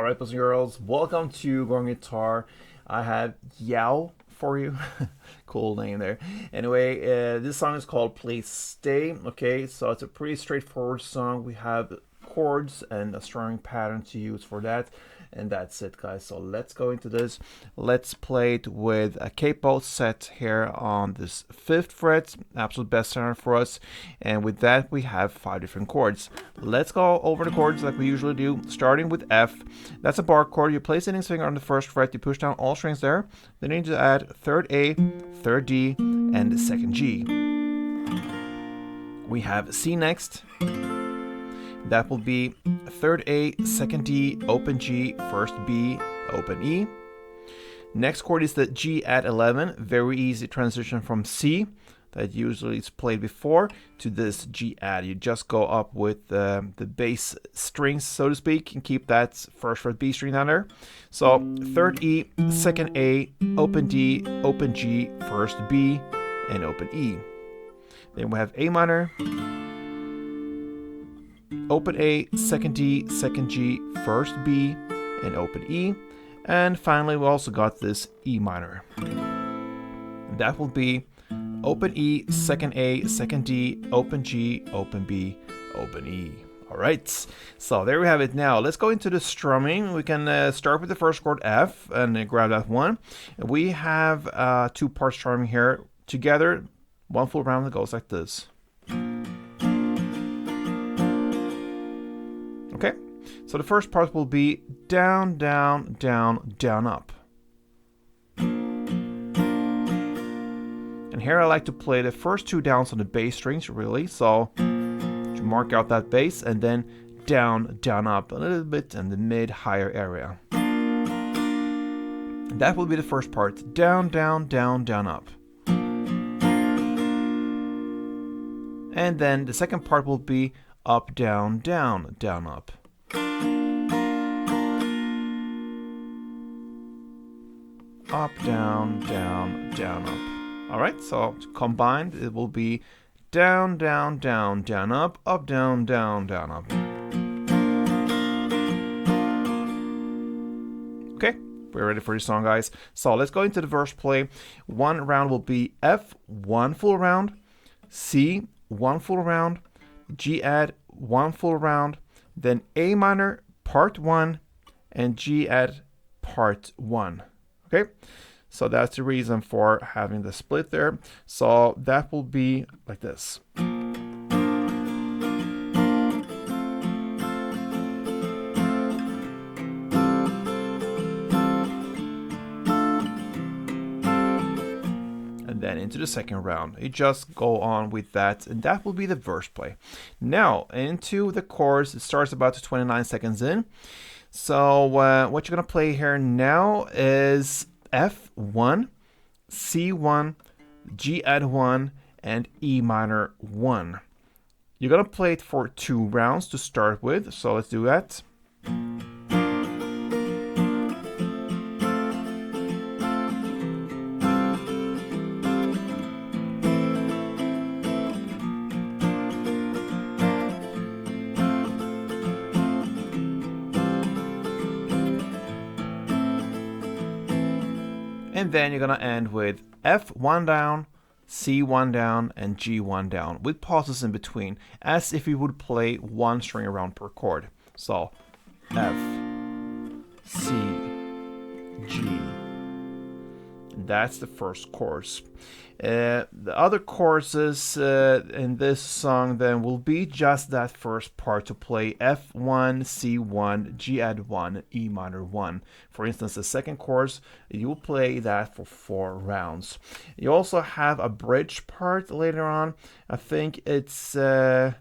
Alright, boys and girls, welcome to Growing Guitar. I have Yaeow for you. Cool name there. Anyway, this song is called Please Stay. Okay, so it's a pretty straightforward song. We have chords and a strumming pattern to use for that. And that's it, guys. So let's go into this. Let's play it with a capo set here on this 5th fret, absolute best center for us. And with that, we have 5 different chords. Let's go over the chords like we usually do, starting with F. That's a bar chord. You place the index finger on the 1st fret, you push down all strings there. Then you need to add 3rd A, 3rd D, and the 2nd G. We have C next. That will be 3rd A, 2nd D, open G, 1st B, open E. Next chord is the G add 11. Very easy transition from C, that usually is played before, to this G add. You just go up with the bass strings, so to speak, and keep that 1st fret B string down there. So 3rd E, 2nd A, open D, open G, 1st B, and open E. Then we have A minor, open A, 2nd D, 2nd G, 1st B, and open E. And finally, we also got this E minor. And that will be open E, 2nd A, 2nd D, open G, open B, open E. All right, so there we have it. Now let's go into the strumming. We can start with the 1st chord F and grab that one. We have 2-part strumming here together. One full round that goes like this. Okay, so the first part will be down, down, down, down, up. And here I like to play the first 2 downs on the bass strings, really. So to mark out that bass, and then down, down, up a little bit in the mid-higher area. And that will be the first part. Down, down, down, down, up. And then the second part will be up, down, down, down, up. Up, down, down, down, up. All right, so combined, it will be down, down, down, down, up, down, down, down, up. Okay, we're ready for this song, guys. So let's go into the verse play. One round will be F, 1 full round, C, 1 full round, G add, 1 full round, then A minor, part 1, and G add, part 1. Okay, so that's the reason for having the split there. So that will be like this. And then into the second round, you just go on with that, and that will be the verse play. Now into the chorus. It starts about 29 seconds in. So what you're gonna play here now is F1, C1, G add 1, and E minor 1. You're gonna play it for 2 rounds to start with, so let's do that. And then you're gonna end with F1 down, C1 down, and G1 down, with pauses in between, as if you would play 1 string around per chord. So F, C, G. And that's the first chorus. The other choruses in this song then will be just that first part to play F1, C1, G add 1, E minor 1. For instance, the second chorus, you'll play that for 4 rounds. You also have a bridge part later on. I think it's, I'm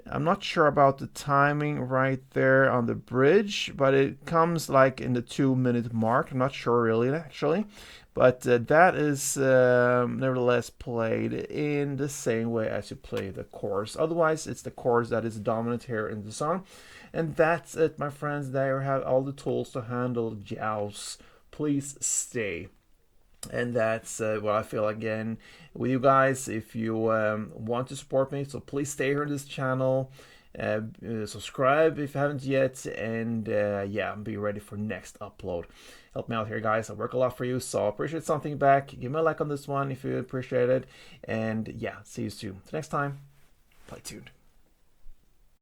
not sure about the timing right there on the bridge, but it comes like in the 2-minute mark. I'm not sure really, actually. But that is nevertheless played in the same way as you play the chorus. Otherwise, it's the chorus that is dominant here in the song. And that's it, my friends. There you have all the tools to handle Yaeow's Please Stay. And that's what I feel again with you guys. If you want to support me, so please stay here on this channel. Subscribe if you haven't yet, and yeah, be ready for next upload. Help me out here, guys. I work a lot for you, so appreciate something back. Give me a like on this one if you appreciate it, and yeah, see you soon. Till next time, play tuned.